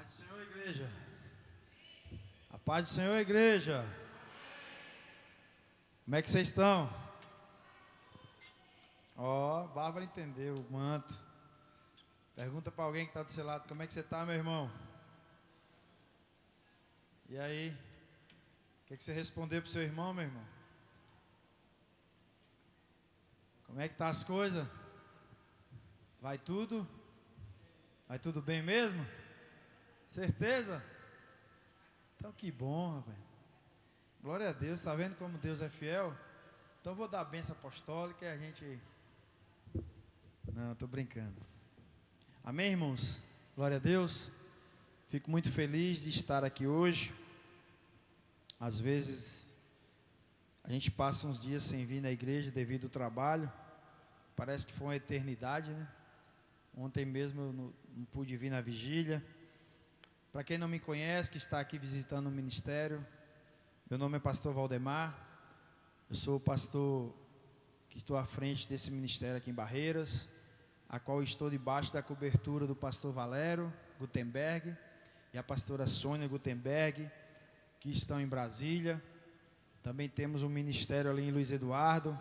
paz do Senhor, igreja. A paz do Senhor, igreja. Como é que vocês estão? Bárbara entendeu o manto. Pergunta para alguém que está do seu lado, como é que você está, meu irmão? E aí? O que você respondeu para o seu irmão, meu irmão? Como é que tá as coisas? Vai tudo? Vai tudo bem mesmo? Certeza? Então que bom, rapaz. Glória a Deus, está vendo como Deus é fiel? Então vou dar a bênção apostólica e a gente... Não, estou brincando. Amém, irmãos? Glória a Deus. Fico muito feliz de estar aqui hoje. Às vezes a gente passa uns dias sem vir na igreja devido ao trabalho. Parece que foi uma eternidade, né? Ontem mesmo eu não pude vir na vigília. Para quem não me conhece, que está aqui visitando o ministério, meu nome é pastor Valdemar. Eu sou o pastor que estou à frente desse ministério aqui em Barreiras, a qual estou debaixo da cobertura do pastor Valério Gutenberg e a pastora Sônia Gutenberg, que estão em Brasília. Também temos um ministério ali em Luiz Eduardo,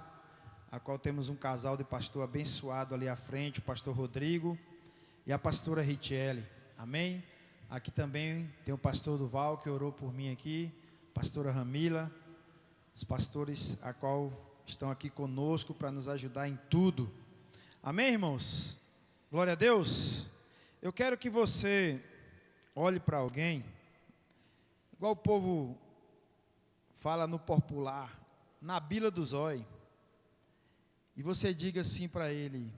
a qual temos um casal de pastor abençoado ali à frente, o pastor Rodrigo e a pastora Richelle. Amém? Aqui também tem o pastor Duval, que orou por mim aqui, pastora Ramila, os pastores a qual estão aqui conosco para nos ajudar em tudo. Amém, irmãos? Glória a Deus. Eu quero que você olhe para alguém, igual o povo fala no popular, na bila do zóio, e você diga assim para ele: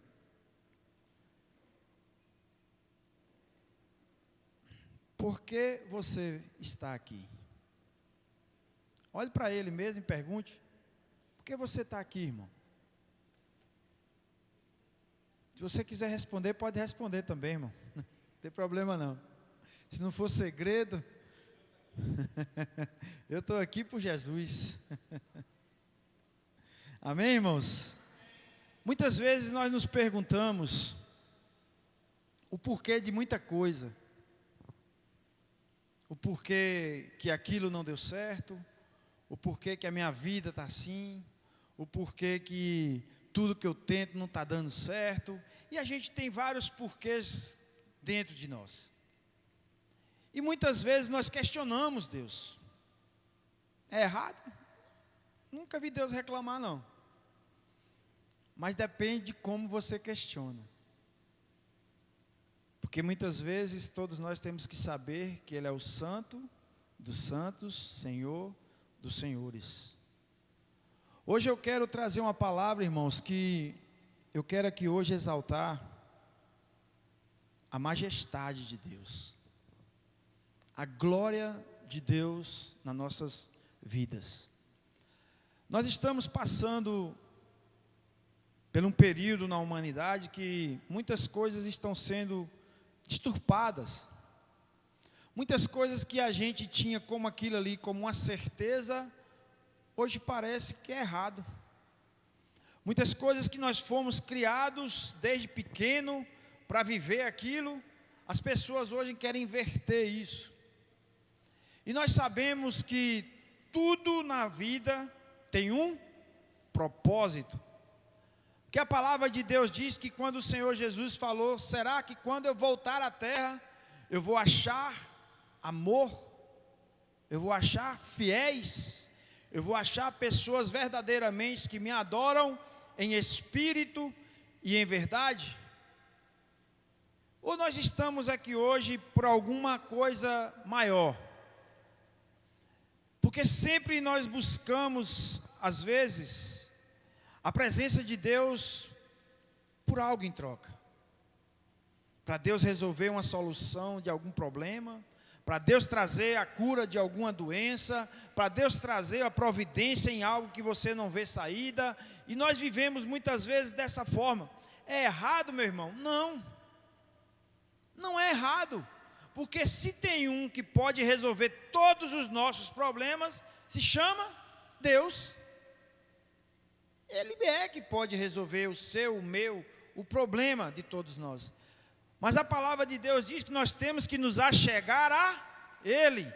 por que você está aqui? Olhe para ele mesmo e pergunte: por que você está aqui, irmão? Se você quiser responder, pode responder também, irmão. Não tem problema não. Se não for segredo, eu estou aqui por Jesus. Amém, irmãos? Muitas vezes nós nos perguntamos o porquê de muita coisa. O porquê que aquilo não deu certo, o porquê que a minha vida está assim, o porquê que tudo que eu tento não está dando certo. E a gente tem vários porquês dentro de nós. E muitas vezes nós questionamos Deus. É errado? Nunca vi Deus reclamar, não. Mas depende de como você questiona. Porque muitas vezes todos nós temos que saber que Ele é o Santo dos santos, Senhor dos senhores. Hoje eu quero trazer uma palavra, irmãos, que eu quero aqui hoje exaltar a majestade de Deus, a glória de Deus nas nossas vidas. Nós estamos passando por um período na humanidade que muitas coisas estão sendo disturbadas. Muitas coisas que a gente tinha como aquilo ali, como uma certeza, hoje parece que é errado. Muitas coisas que nós fomos criados desde pequeno para viver aquilo, as pessoas hoje querem inverter isso. E nós sabemos que tudo na vida tem um propósito. Porque a palavra de Deus diz que quando o Senhor Jesus falou: será que quando eu voltar à terra, eu vou achar amor? Eu vou achar fiéis? Eu vou achar pessoas verdadeiramente que me adoram em espírito e em verdade? Ou nós estamos aqui hoje por alguma coisa maior? Porque sempre nós buscamos, às vezes, a presença de Deus por algo em troca. Para Deus resolver uma solução de algum problema, para Deus trazer a cura de alguma doença, para Deus trazer a providência em algo que você não vê saída. E nós vivemos muitas vezes dessa forma. É errado, meu irmão? Não. Não é errado. Porque se tem um que pode resolver todos os nossos problemas, se chama Deus. Ele é que pode resolver o seu, o meu, o problema de todos nós. Mas a palavra de Deus diz que nós temos que nos achegar a Ele.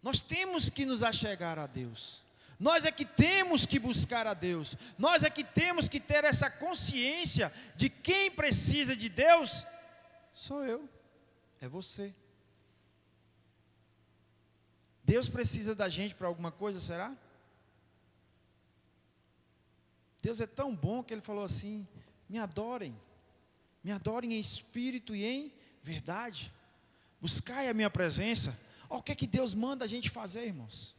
Nós temos que nos achegar a Deus. Nós é que temos que buscar a Deus. Nós é que temos que ter essa consciência de quem precisa de Deus. Sou eu, é você. Deus precisa da gente para alguma coisa, será? Deus é tão bom que Ele falou assim: me adorem em espírito e em verdade, buscai a minha presença. Olha o que é que Deus manda a gente fazer, irmãos.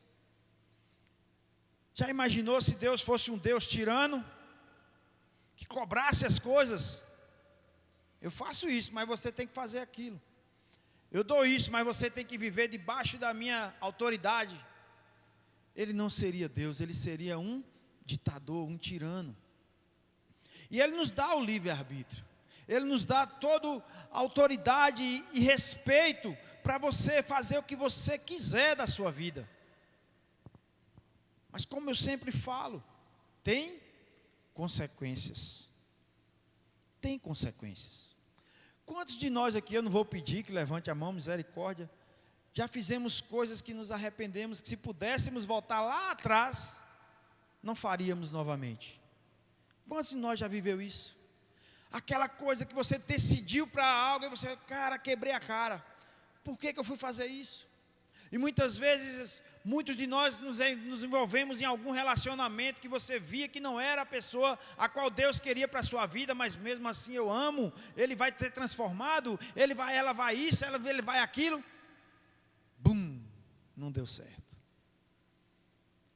Já imaginou se Deus fosse um Deus tirano, que cobrasse as coisas? Eu faço isso, mas você tem que fazer aquilo. Eu dou isso, mas você tem que viver debaixo da minha autoridade. Ele não seria Deus, ele seria um ditador, um tirano. E Ele nos dá o livre-arbítrio. Ele nos dá toda a autoridade e respeito para você fazer o que você quiser da sua vida. Mas como eu sempre falo, tem consequências. Tem consequências. Quantos de nós aqui, eu não vou pedir que levante a mão, misericórdia, já fizemos coisas que nos arrependemos, que se pudéssemos voltar lá atrás, não faríamos novamente? Quantos de nós já viveu isso? Aquela coisa que você decidiu para algo e você, cara, quebrei a cara. Por que eu fui fazer isso? E muitas vezes, muitos de nós nos envolvemos em algum relacionamento que você via que não era a pessoa a qual Deus queria para a sua vida, mas mesmo assim eu amo, ele vai ter transformado, ela vai isso, ele vai aquilo. Bum, não deu certo.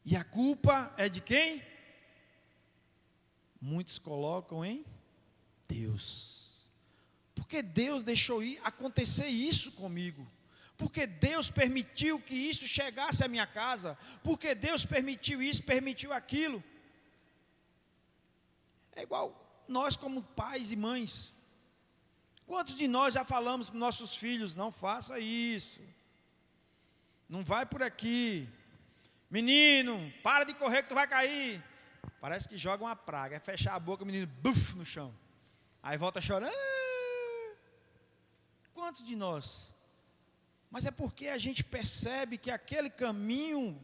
E a culpa é de quem? Muitos colocam em Deus. Porque Deus deixou acontecer isso comigo. Porque Deus permitiu que isso chegasse à minha casa. Porque Deus permitiu isso, permitiu aquilo. É igual nós como pais e mães. Quantos de nós já falamos para nossos filhos: não faça isso, não vai por aqui, menino, para de correr que tu vai cair. Parece que joga uma praga, é fechar a boca, o menino, buf, no chão. Aí volta chorando. Quantos de nós? Mas é porque a gente percebe que aquele caminho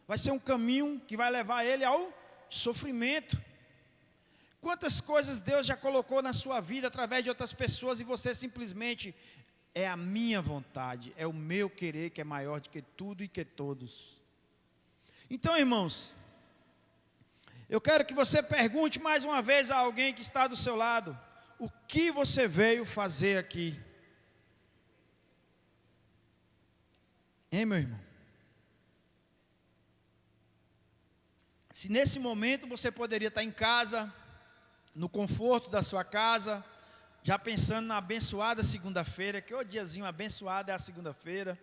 vai ser um caminho que vai levar ele ao sofrimento. Quantas coisas Deus já colocou na sua vida através de outras pessoas e você simplesmente, é a minha vontade, é o meu querer que é maior do que tudo e que todos. Então, irmãos, eu quero que você pergunte mais uma vez a alguém que está do seu lado: o que você veio fazer aqui? Hein, meu irmão? Se nesse momento você poderia estar em casa, no conforto da sua casa, já pensando na abençoada segunda-feira, que o diazinho abençoado é a segunda-feira.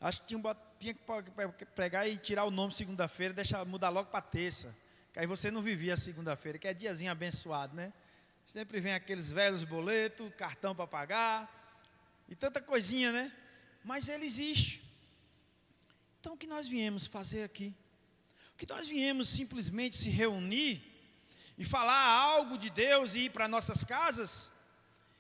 Acho que tinha que pregar e tirar o nome segunda-feira, mudar logo para terça, que aí você não vivia a segunda-feira, que é diazinho abençoado, né? Sempre vem aqueles velhos boletos, cartão para pagar, e tanta coisinha, né? Mas ele existe. Então o que nós viemos fazer aqui? O que nós viemos simplesmente se reunir e falar algo de Deus e ir para nossas casas?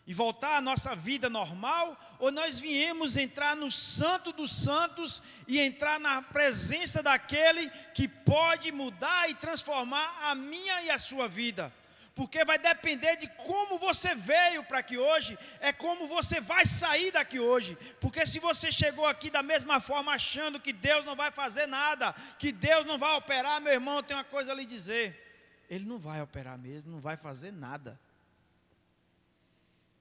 E voltar à nossa vida normal? Ou nós viemos entrar no Santo dos Santos e entrar na presença daquele que pode mudar e transformar a minha e a sua vida? Porque vai depender de como você veio para aqui hoje, é como você vai sair daqui hoje. Porque se você chegou aqui da mesma forma achando que Deus não vai fazer nada, que Deus não vai operar, meu irmão, eu tenho uma coisa a lhe dizer: Ele não vai operar mesmo, não vai fazer nada.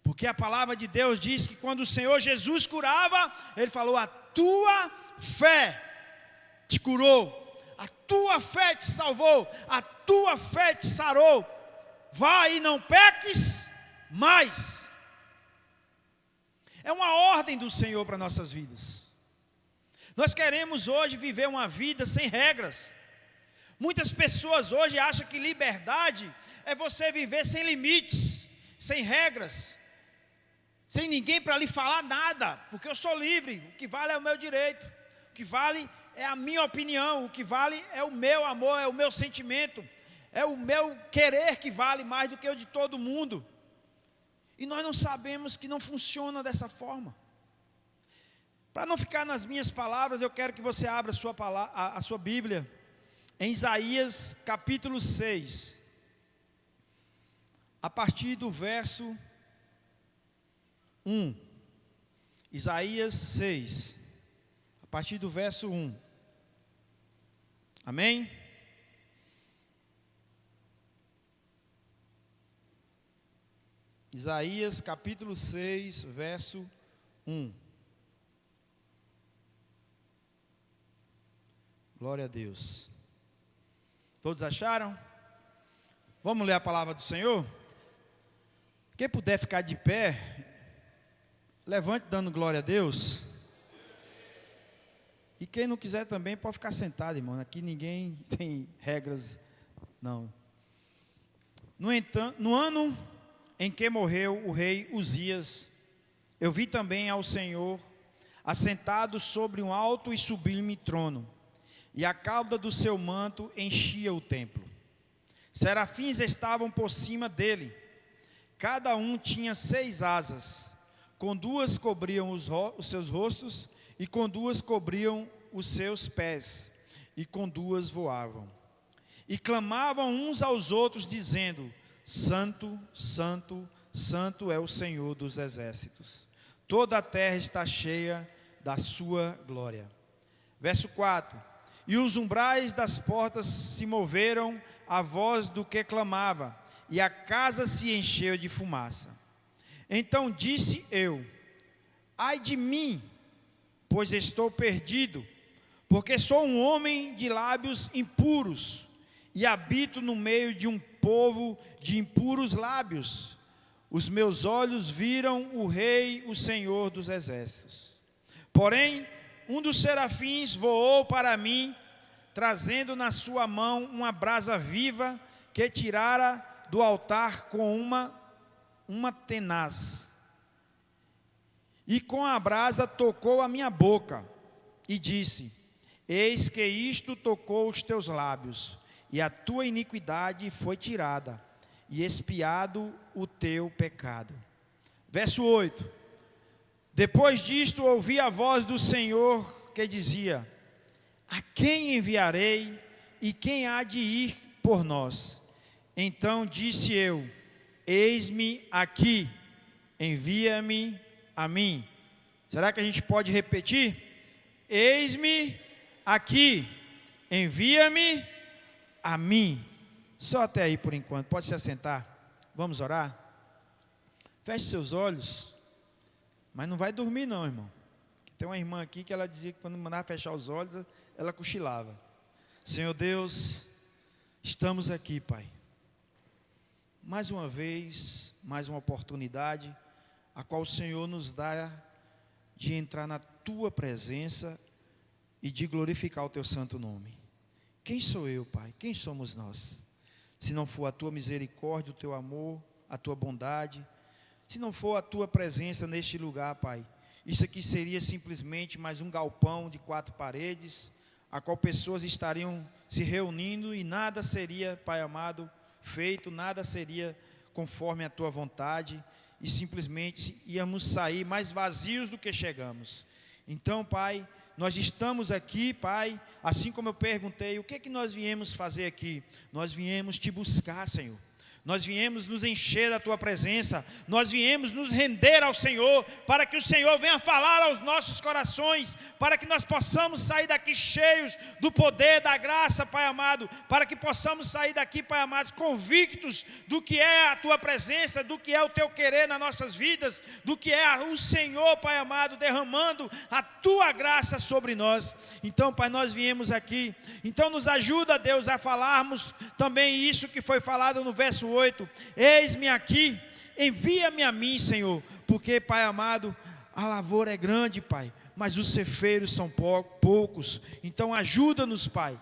Porque a palavra de Deus diz que quando o Senhor Jesus curava, Ele falou: a tua fé te curou, a tua fé te salvou, a tua fé te sarou. Vai e não peques mais. É uma ordem do Senhor para nossas vidas. Nós queremos hoje viver uma vida sem regras. Muitas pessoas hoje acham que liberdade é você viver sem limites, sem regras, sem ninguém para lhe falar nada, porque eu sou livre, o que vale é o meu direito, o que vale é a minha opinião, o que vale é o meu amor, é o meu sentimento, é o meu querer que vale mais do que o de todo mundo. E nós não sabemos que não funciona dessa forma. Para não ficar nas minhas palavras, eu quero que você abra a sua Bíblia em Isaías capítulo 6, a partir do verso 1. Isaías 6, a partir do verso 1. Amém? Isaías capítulo 6, verso 1. Glória a Deus. Todos acharam? Vamos ler a palavra do Senhor? Quem puder ficar de pé, levante dando glória a Deus. E quem não quiser também pode ficar sentado, irmão. Aqui ninguém tem regras, não. No entanto, no ano em que morreu o rei Uzias, eu vi também ao Senhor assentado sobre um alto e sublime trono, e a cauda do seu manto enchia o templo. Serafins estavam por cima dele, cada um tinha 6 asas, com 2 cobriam os seus rostos, e com 2 cobriam os seus pés, e com 2 voavam. E clamavam uns aos outros, dizendo: Santo, Santo, Santo é o Senhor dos exércitos. Toda a terra está cheia da sua glória. Verso 4. E os umbrais das portas se moveram à voz do que clamava, e a casa se encheu de fumaça. Então disse eu: ai de mim, pois estou perdido, porque sou um homem de lábios impuros, e habito no meio de um povo de impuros lábios. Os meus olhos viram o Rei, o Senhor dos exércitos. Porém, um dos serafins voou para mim, trazendo na sua mão uma brasa viva que tirara do altar com uma tenaz. E com a brasa tocou a minha boca e disse: eis que isto tocou os teus lábios, e a tua iniquidade foi tirada, e expiado o teu pecado. Verso 8. Depois disto ouvi a voz do Senhor que dizia: a quem enviarei, e quem há de ir por nós? Então disse eu: eis-me aqui, envia-me a mim. Será que a gente pode repetir? Eis-me aqui, envia-me a mim. Só até aí por enquanto, pode se assentar. Vamos orar? Feche seus olhos, mas não vai dormir não, irmão. Tem uma irmã aqui que ela dizia que quando mandava fechar os olhos, ela cochilava. Senhor Deus, estamos aqui, Pai. Mais uma vez, mais uma oportunidade, a qual o Senhor nos dá de entrar na Tua presença e de glorificar o Teu santo nome. Quem sou eu, Pai? Quem somos nós? Se não for a Tua misericórdia, o Teu amor, a Tua bondade, se não for a Tua presença neste lugar, Pai, isso aqui seria simplesmente mais um galpão de 4 paredes, a qual pessoas estariam se reunindo e nada seria, Pai amado, feito, nada seria conforme a Tua vontade, e simplesmente íamos sair mais vazios do que chegamos. Então, Pai, nós estamos aqui, Pai, assim como eu perguntei, o que é que nós viemos fazer aqui? Nós viemos Te buscar, Senhor. Nós viemos nos encher da Tua presença, nós viemos nos render ao Senhor, para que o Senhor venha falar aos nossos corações, para que nós possamos sair daqui cheios do poder, da graça, Pai amado, para que possamos sair daqui, Pai amado, convictos do que é a Tua presença, do que é o Teu querer nas nossas vidas, do que é o Senhor, Pai amado, derramando a Tua graça sobre nós. Então, Pai, nós viemos aqui, então nos ajuda, Deus, a falarmos também isso que foi falado no verso 8, eis-me aqui, envia-me a mim, Senhor, porque, Pai amado, a lavoura é grande, Pai, mas os ceifeiros são poucos. Então ajuda-nos, Pai,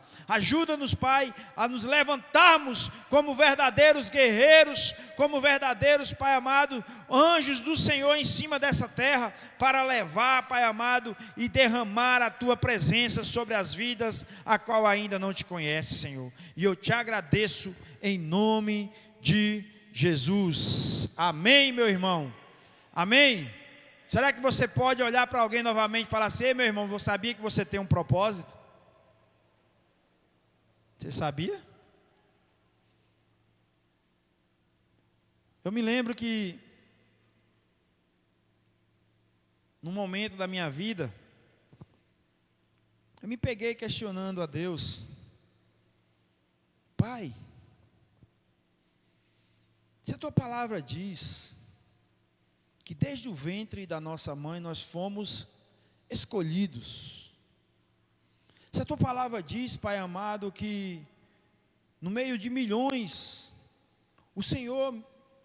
a nos levantarmos como verdadeiros guerreiros, como verdadeiros, Pai amado, anjos do Senhor em cima dessa terra, para levar, Pai amado, e derramar a Tua presença sobre as vidas a qual ainda não Te conhece, Senhor. E eu Te agradeço em nome de Jesus. Amém, meu irmão? Amém? Será que você pode olhar para alguém novamente e falar assim: ei, meu irmão, você sabia que você tem um propósito? Você sabia? Eu me lembro que num momento da minha vida, eu me peguei questionando a Deus: Pai, se a tua palavra diz que desde o ventre da nossa mãe nós fomos escolhidos, se a tua palavra diz, Pai amado, que no meio de milhões o Senhor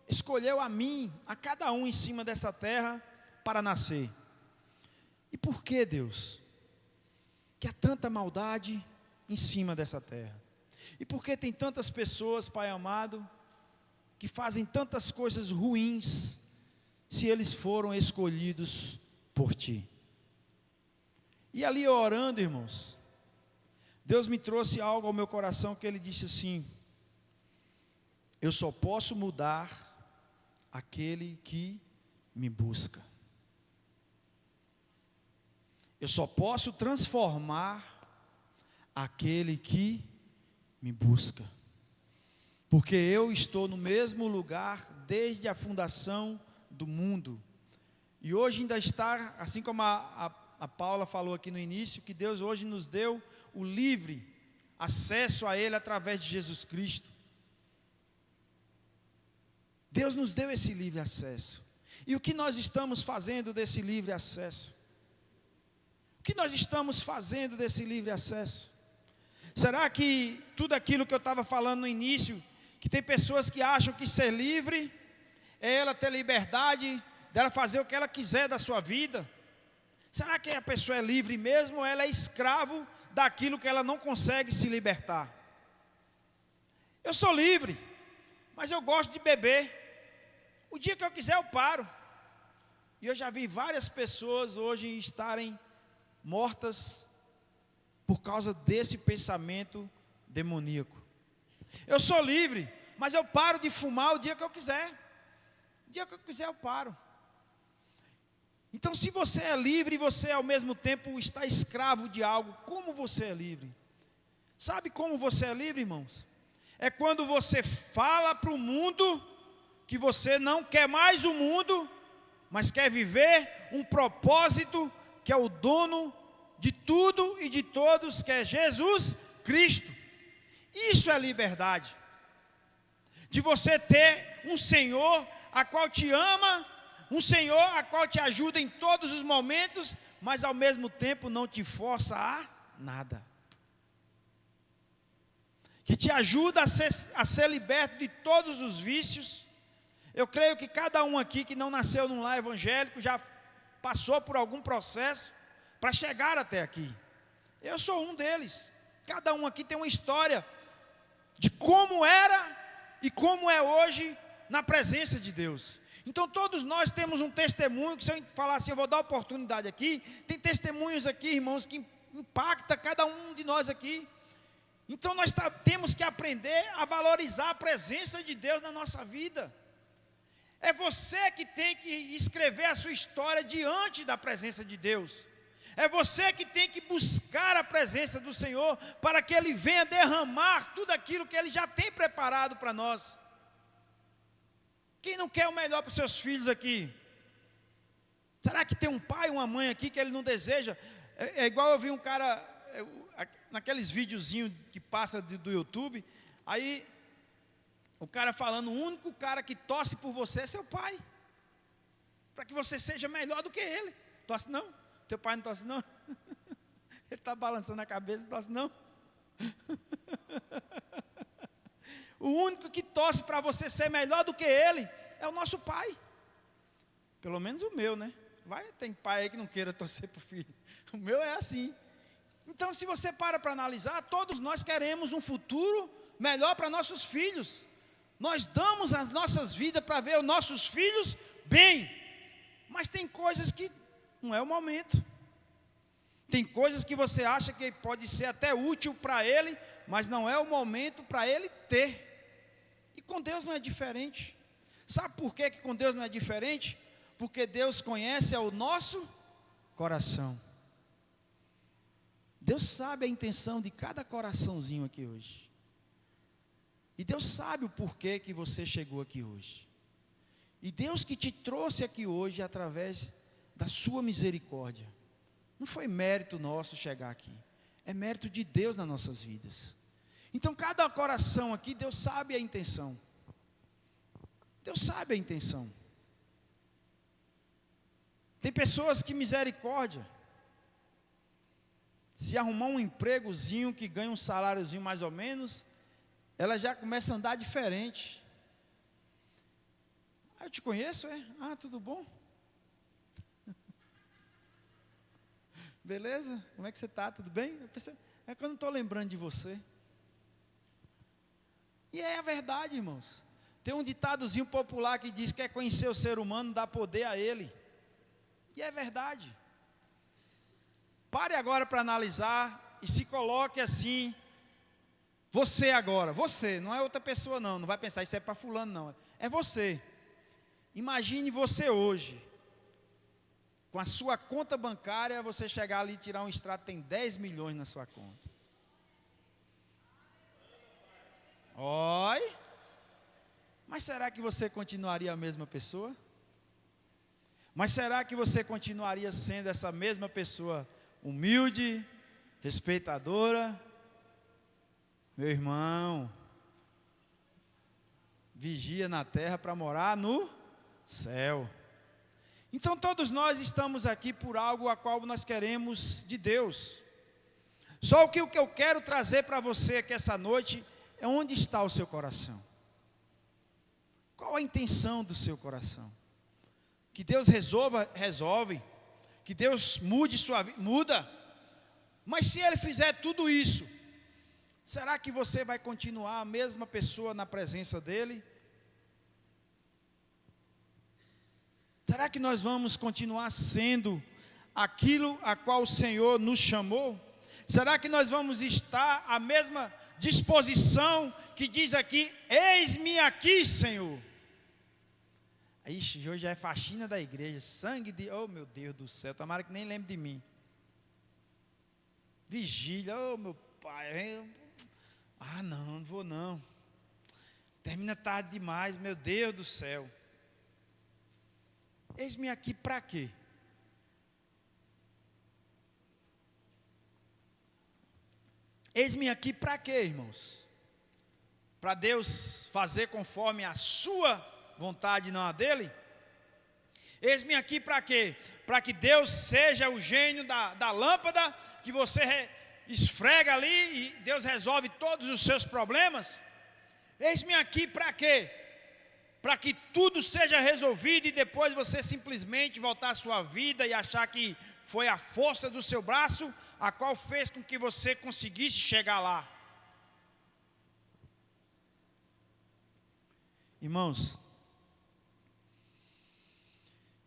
escolheu a mim, a cada um em cima dessa terra para nascer, e por que, Deus, que há tanta maldade em cima dessa terra? E por que tem tantas pessoas, Pai amado, que fazem tantas coisas ruins, se eles foram escolhidos por Ti? E ali orando, irmãos, Deus me trouxe algo ao meu coração, que Ele disse assim: eu só posso mudar aquele que me busca. Eu só posso transformar aquele que me busca. Porque eu estou no mesmo lugar desde a fundação do mundo. E hoje ainda está, assim como a Paula falou aqui no início, que Deus hoje nos deu o livre acesso a Ele através de Jesus Cristo. Deus nos deu esse livre acesso. E o que nós estamos fazendo desse livre acesso? O que nós estamos fazendo desse livre acesso? Será que tudo aquilo que eu estava falando no início, que tem pessoas que acham que ser livre é ela ter liberdade dela fazer o que ela quiser da sua vida? Será que a pessoa é livre mesmo, ou ela é escravo daquilo que ela não consegue se libertar? Eu sou livre, mas eu gosto de beber. O dia que eu quiser eu paro. E eu já vi várias pessoas hoje estarem mortas por causa desse pensamento demoníaco. Eu sou livre, mas eu paro de fumar o dia que eu quiser. O dia que eu quiser eu paro. Então, se você é livre e você ao mesmo tempo está escravo de algo, como você é livre? Sabe como você é livre, irmãos? É quando você fala para o mundo que você não quer mais o mundo, mas quer viver um propósito que é o dono de tudo e de todos, que é Jesus Cristo. Isso é liberdade. De você ter um Senhor a qual te ama, um Senhor a qual te ajuda em todos os momentos, mas ao mesmo tempo não te força a nada. Que te ajuda a ser liberto de todos os vícios. Eu creio que cada um aqui que não nasceu num lar evangélico já passou por algum processo para chegar até aqui. Eu sou um deles. Cada um aqui tem uma história de como era e como é hoje na presença de Deus. Então todos nós temos um testemunho, que se eu falar assim, eu vou dar oportunidade aqui, tem testemunhos aqui, irmãos, que impacta cada um de nós aqui. Então nós temos que aprender a valorizar a presença de Deus na nossa vida. É você que tem que escrever a sua história diante da presença de Deus. É você que tem que buscar a presença do Senhor, para que Ele venha derramar tudo aquilo que Ele já tem preparado para nós. Quem não quer o melhor para os seus filhos aqui? Será que tem um pai, uma mãe aqui que ele não deseja? É igual eu vi um cara, naqueles videozinhos que passa do YouTube, aí o cara falando, o único cara que torce por você é seu pai, para que você seja melhor do que ele. Torce não? Teu pai não torce não? Ele está balançando a cabeça, não torce não? O único que torce para você ser melhor do que ele é o nosso pai. Pelo menos o meu, né? Tem pai aí que não queira torcer para o filho. O meu é assim. Então, se você para analisar, todos nós queremos um futuro melhor para nossos filhos. Nós damos as nossas vidas para ver os nossos filhos bem. Mas tem coisas que não é o momento. Tem coisas que você acha que pode ser até útil para ele, mas não é o momento para ele ter. E com Deus não é diferente. Sabe por que com Deus não é diferente? Porque Deus conhece o nosso coração. Deus sabe a intenção de cada coraçãozinho aqui hoje. E Deus sabe o porquê que você chegou aqui hoje. E Deus que te trouxe aqui hoje através da sua misericórdia. Não foi mérito nosso chegar aqui. É mérito de Deus nas nossas vidas. Então cada coração aqui, Deus sabe a intenção. Deus sabe a intenção. Tem pessoas que misericórdia. Se arrumar um empregozinho que ganha um saláriozinho mais ou menos, ela já começa a andar diferente. Ah, eu te conheço, é? Ah, tudo bom? Beleza? Como é que você está? Tudo bem? É que eu não estou lembrando de você. E é a verdade, irmãos. Tem um ditadozinho popular que diz que quer conhecer o ser humano, dá poder a ele. E é verdade. Pare agora para analisar e se coloque assim. Você agora, você, não é outra pessoa não vai pensar, isso é para fulano não. É você. Imagine você hoje, com a sua conta bancária, você chegar ali e tirar um extrato, tem 10 milhões na sua conta. Oi? Mas será que você continuaria a mesma pessoa? Mas será que você continuaria sendo essa mesma pessoa humilde, respeitadora? Meu irmão, vigia na terra para morar no céu. Então todos nós estamos aqui por algo a qual nós queremos de Deus. Só que o que eu quero trazer para você aqui essa noite é onde está o seu coração. Qual a intenção do seu coração? Que Deus resolve. Que Deus mude sua vida, muda. Mas se Ele fizer tudo isso, será que você vai continuar a mesma pessoa na presença dEle? Será que nós vamos continuar sendo aquilo a qual o Senhor nos chamou? Será que nós vamos estar à mesma disposição que diz aqui, eis-me aqui, Senhor? Ixi, hoje é faxina da igreja, sangue de, oh meu Deus do céu, tomara que nem lembre de mim. Vigília, oh meu pai, não vou não. Termina tarde demais, meu Deus do céu. Eis-me aqui para quê? Eis-me aqui para quê, irmãos? Para Deus fazer conforme a sua vontade, não a dele? Eis-me aqui para quê? Para que Deus seja o gênio da lâmpada, que você esfrega ali e Deus resolve todos os seus problemas? Eis-me aqui para quê? Para que tudo seja resolvido e depois você simplesmente voltar à sua vida e achar que foi a força do seu braço a qual fez com que você conseguisse chegar lá. Irmãos,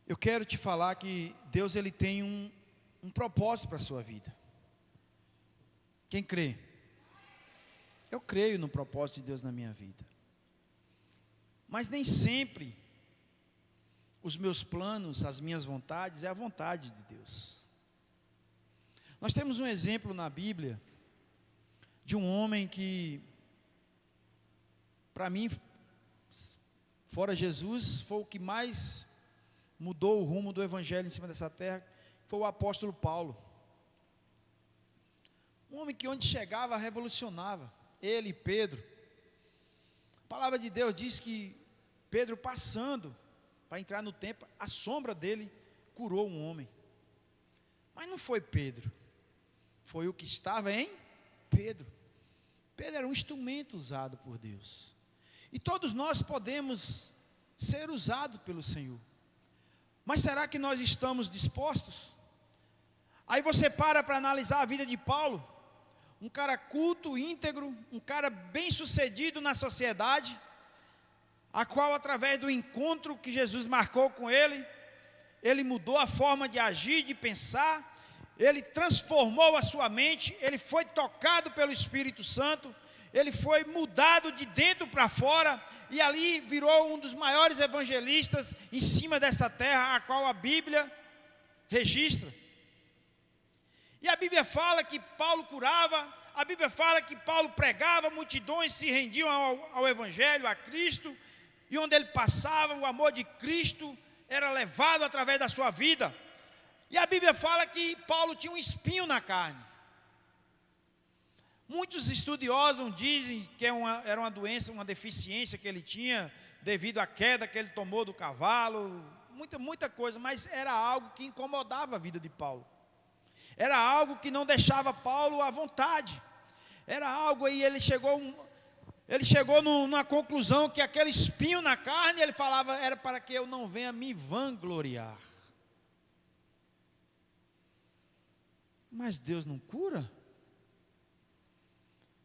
eu quero te falar que Deus ele tem um propósito para a sua vida. Quem crê? Eu creio no propósito de Deus na minha vida. Mas nem sempre os meus planos, as minhas vontades, é a vontade de Deus. Nós temos um exemplo na Bíblia de um homem que, para mim, fora Jesus, foi o que mais mudou o rumo do Evangelho em cima dessa terra, foi o apóstolo Paulo. Um homem que onde chegava revolucionava, ele e Pedro. A palavra de Deus diz que Pedro passando para entrar no templo, a sombra dele curou um homem. Mas não foi Pedro, foi o que estava em Pedro. Pedro era um instrumento usado por Deus. E todos nós podemos ser usados pelo Senhor. Mas será que nós estamos dispostos? Aí você para analisar a vida de Paulo, um cara culto, íntegro, um cara bem sucedido na sociedade, a qual através do encontro que Jesus marcou com ele, ele mudou a forma de agir, de pensar, ele transformou a sua mente, ele foi tocado pelo Espírito Santo, ele foi mudado de dentro para fora, e ali virou um dos maiores evangelistas em cima dessa terra, a qual a Bíblia registra. E a Bíblia fala que Paulo curava, a Bíblia fala que Paulo pregava, multidões se rendiam ao Evangelho, a Cristo, e onde ele passava, o amor de Cristo era levado através da sua vida. E a Bíblia fala que Paulo tinha um espinho na carne. Muitos estudiosos dizem que era uma doença, uma deficiência que ele tinha, devido à queda que ele tomou do cavalo, muita coisa, mas era algo que incomodava a vida de Paulo. Era algo que não deixava Paulo à vontade. Era algo aí, ele chegou numa conclusão que aquele espinho na carne, ele falava, era para que eu não venha me vangloriar. Mas Deus não cura?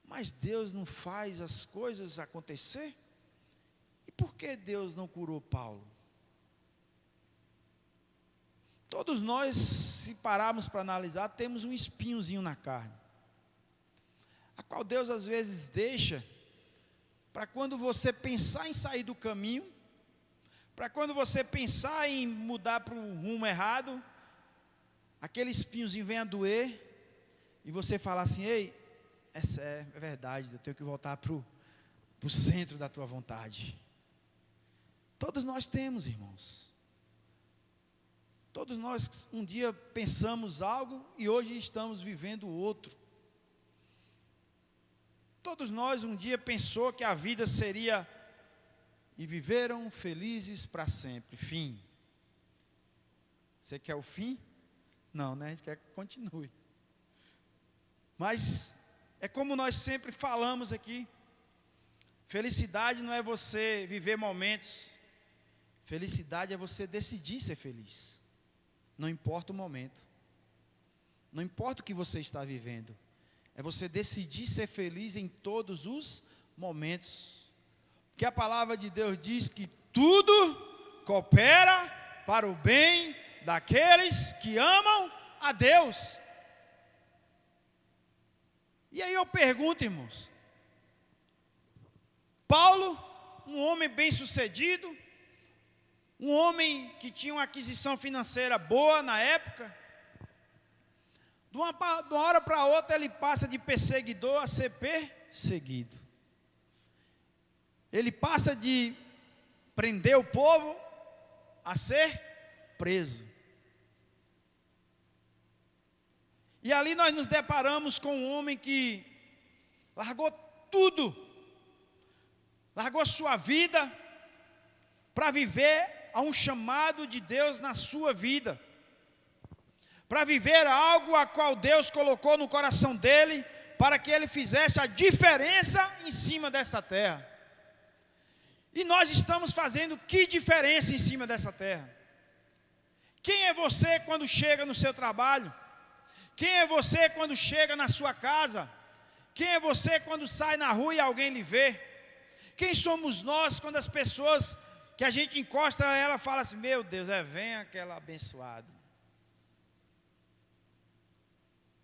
Mas Deus não faz as coisas acontecer? E por que Deus não curou Paulo? Todos nós, se pararmos para analisar, temos um espinhozinho na carne, a qual Deus às vezes deixa, para quando você pensar em sair do caminho, para quando você pensar em mudar para um rumo errado, aquele espinhozinho vem a doer, e você falar assim, ei, essa é verdade, eu tenho que voltar para o centro da tua vontade. Todos nós temos, irmãos. Todos nós um dia pensamos algo e hoje estamos vivendo outro. Todos nós um dia pensou que a vida seria e viveram felizes para sempre. Fim. Você quer o fim? Não, né? A gente quer que continue. Mas é como nós sempre falamos aqui. Felicidade não é você viver momentos. Felicidade é você decidir ser feliz. Não importa o momento, não importa o que você está vivendo, é você decidir ser feliz em todos os momentos, porque a palavra de Deus diz que tudo coopera para o bem daqueles que amam a Deus. E aí eu pergunto, irmãos, Paulo, um homem bem sucedido, um homem que tinha uma aquisição financeira boa na época, de uma hora para outra ele passa de perseguidor a ser perseguido. Ele passa de prender o povo a ser preso. E ali nós nos deparamos com um homem que largou tudo, largou sua vida para viver a um chamado de Deus na sua vida, para viver algo a qual Deus colocou no coração dele, para que ele fizesse a diferença em cima dessa terra. E nós estamos fazendo que diferença em cima dessa terra? Quem é você quando chega no seu trabalho? Quem é você quando chega na sua casa? Quem é você quando sai na rua e alguém lhe vê? Quem somos nós quando as pessoas que a gente encosta, ela fala assim, meu Deus, vem aquela abençoada.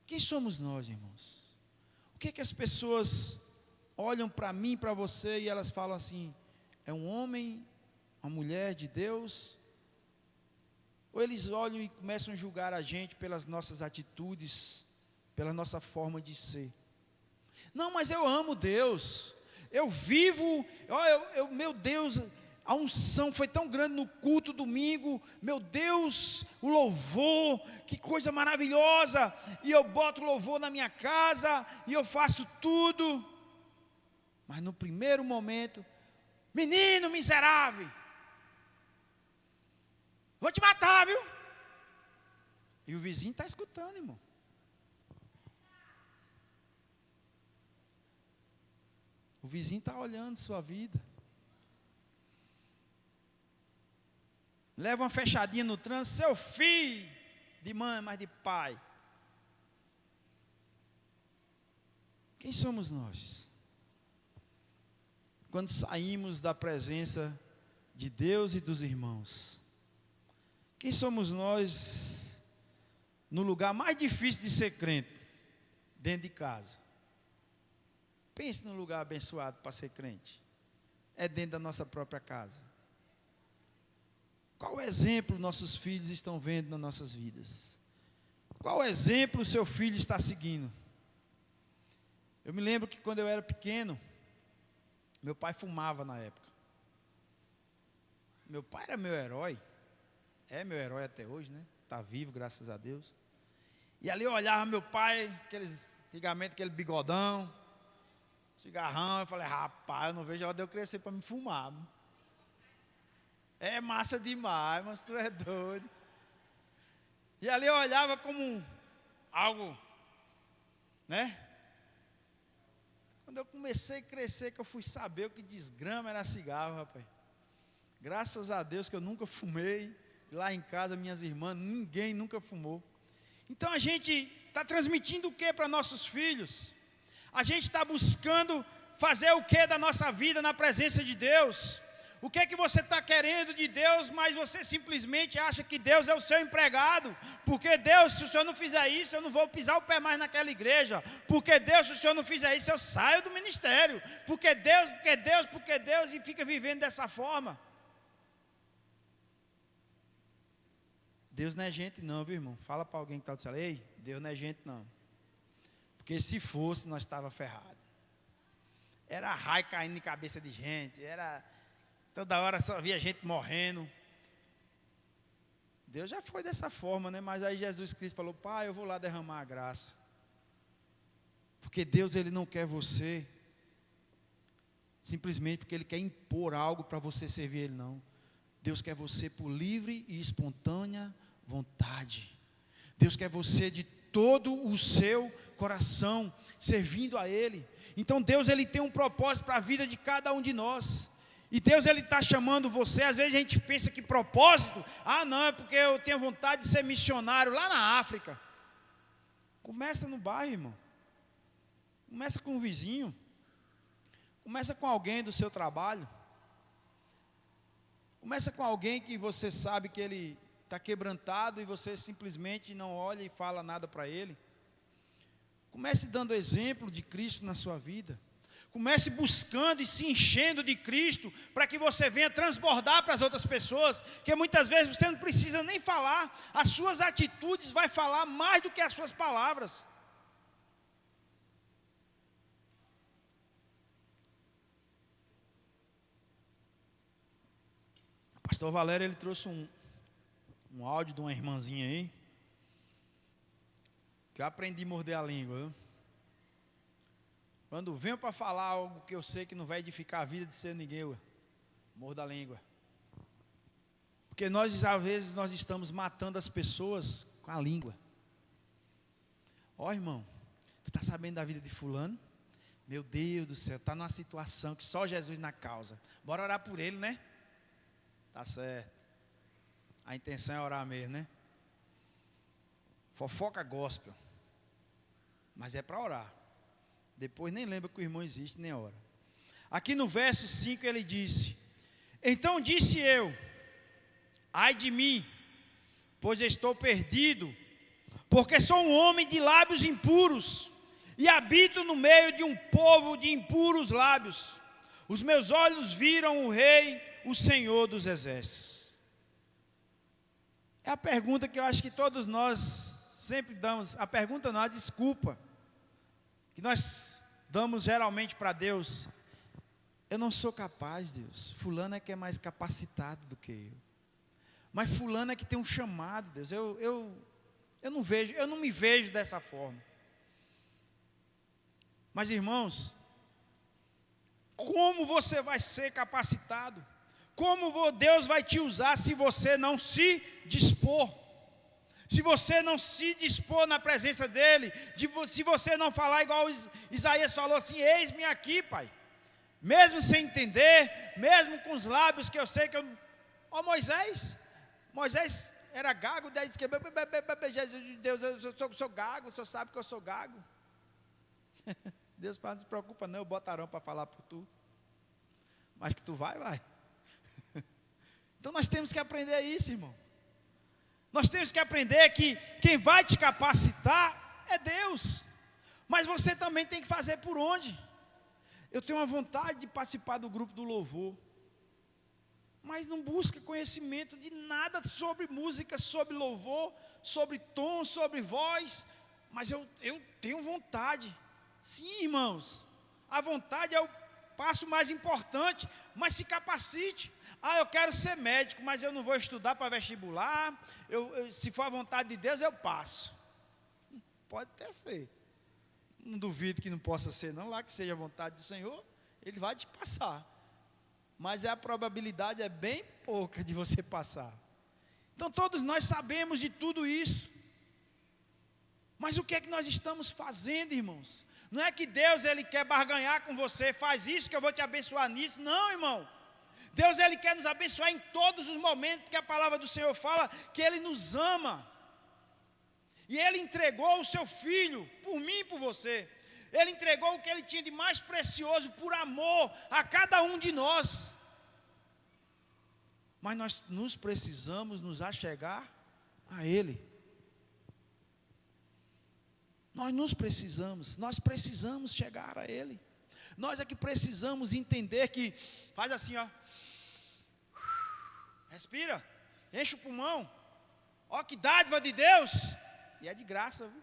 Quem somos nós, irmãos? O que as pessoas olham para mim, para você, e elas falam assim, é um homem, uma mulher de Deus? Ou eles olham e começam a julgar a gente pelas nossas atitudes, pela nossa forma de ser? Não, mas eu amo Deus, eu vivo, meu Deus, a unção foi tão grande no culto domingo, meu Deus, o louvor, que coisa maravilhosa, e eu boto louvor na minha casa, e eu faço tudo, mas no primeiro momento, menino miserável, vou te matar, viu? E o vizinho está escutando, irmão. O vizinho está olhando sua vida. Leva uma fechadinha no trânsito, seu filho, de mãe, mas de pai. Quem somos nós? Quando saímos da presença de Deus e dos irmãos. Quem somos nós no lugar mais difícil de ser crente? Dentro de casa. Pense num lugar abençoado para ser crente. É dentro da nossa própria casa. Qual exemplo nossos filhos estão vendo nas nossas vidas? Qual exemplo o seu filho está seguindo? Eu me lembro que quando eu era pequeno, meu pai fumava na época. Meu pai era meu herói. É meu herói até hoje, né? Está vivo, graças a Deus. E ali eu olhava meu pai, antigamente aquele bigodão, cigarrão. Eu falei, rapaz, eu não vejo a hora de eu crescer para me fumar. É massa demais, mas tu é doido. E ali eu olhava como algo, né? Quando eu comecei a crescer, que eu fui saber o que desgrama era cigarro, rapaz. Graças a Deus que eu nunca fumei. Lá em casa, minhas irmãs, ninguém nunca fumou. Então a gente está transmitindo o que para nossos filhos? A gente está buscando fazer o que da nossa vida na presença de Deus? O que é que você está querendo de Deus, mas você simplesmente acha que Deus é o seu empregado? Porque Deus, se o senhor não fizer isso, eu não vou pisar o pé mais naquela igreja. Porque Deus, se o senhor não fizer isso, eu saio do ministério. Porque Deus, e fica vivendo dessa forma. Deus não é gente não, viu, irmão? Fala para alguém que está dizendo, ei, Deus não é gente não. Porque se fosse, nós estávamos ferrados. Era raio caindo em cabeça de gente, toda hora só via gente morrendo. Deus já foi dessa forma, né? Mas aí Jesus Cristo falou, pai, eu vou lá derramar a graça. Porque Deus, Ele não quer você simplesmente porque Ele quer impor algo para você servir Ele, não. Deus quer você por livre e espontânea vontade. Deus quer você de todo o seu coração, servindo a Ele. Então Deus, Ele tem um propósito para a vida de cada um de nós. E Deus, Ele está chamando você. Às vezes a gente pensa que propósito, não, é porque eu tenho vontade de ser missionário lá na África. Começa no bairro, irmão. Começa com um vizinho. Começa com alguém do seu trabalho. Começa com alguém que você sabe que ele está quebrantado e você simplesmente não olha e fala nada para ele. Comece dando exemplo de Cristo na sua vida. Comece buscando e se enchendo de Cristo para que você venha transbordar para as outras pessoas, que muitas vezes você não precisa nem falar, as suas atitudes vão falar mais do que as suas palavras. O pastor Valério, ele trouxe um áudio de uma irmãzinha aí, que eu aprendi a morder a língua, viu? Quando venho para falar algo que eu sei que não vai edificar a vida de ser ninguém, eu mordo a língua. Porque às vezes, nós estamos matando as pessoas com a língua. Ó, irmão, tu está sabendo da vida de fulano? Meu Deus do céu, está numa situação que só Jesus na causa. Bora orar por ele, né? Tá certo. A intenção é orar mesmo, né? Fofoca gospel. Mas é para orar. Depois nem lembra que o irmão existe, nem ora. Aqui no verso 5 ele disse: então disse eu, ai de mim, pois estou perdido, porque sou um homem de lábios impuros, e habito no meio de um povo de impuros lábios. Os meus olhos viram o Rei, o Senhor dos Exércitos. É a pergunta que eu acho que todos nós sempre damos. A pergunta não, a desculpa que nós damos geralmente para Deus. Eu não sou capaz, Deus. Fulano é que é mais capacitado do que eu. Mas fulano é que tem um chamado, Deus. Eu não me vejo dessa forma. Mas irmãos, como você vai ser capacitado? Como Deus vai te usar se você não se dispor? Se você não se dispor na presença dEle, se você não falar igual Isaías falou assim, eis-me aqui, Pai. Mesmo sem entender, mesmo com os lábios que eu sei que eu... Ó, Moisés era gago, daí disse que Jesus, Deus, eu sou gago, o Senhor sabe que eu sou gago. Deus fala, não se preocupa não, eu boto Arão para falar por tu. Mas que tu vai. Então nós temos que aprender isso, irmão. Nós temos que aprender que quem vai te capacitar é Deus. Mas você também tem que fazer por onde? Eu tenho uma vontade de participar do grupo do louvor, mas não busca conhecimento de nada sobre música, sobre louvor, sobre tom, sobre voz. Mas eu tenho vontade. Sim, irmãos, a vontade é o passo mais importante, mas se capacite. Eu quero ser médico, mas eu não vou estudar para vestibular. Se for a vontade de Deus, eu passo. Pode até ser. Não duvido que não possa ser, não. Lá que seja a vontade do Senhor, Ele vai te passar. Mas a probabilidade é bem pouca de você passar. Então todos nós sabemos de tudo isso. Mas o que é que nós estamos fazendo, irmãos? Não é que Deus Ele quer barganhar com você, faz isso que eu vou te abençoar nisso. Não, irmão. Deus Ele quer nos abençoar em todos os momentos, porque a palavra do Senhor fala que Ele nos ama. E Ele entregou o seu Filho, por mim e por você. Ele entregou o que Ele tinha de mais precioso, por amor a cada um de nós. Mas nós nos precisamos nos achegar a Ele. Nós precisamos chegar a Ele. Nós é que precisamos entender que, faz assim, ó. Respira, enche o pulmão. Ó que dádiva de Deus. E é de graça, viu?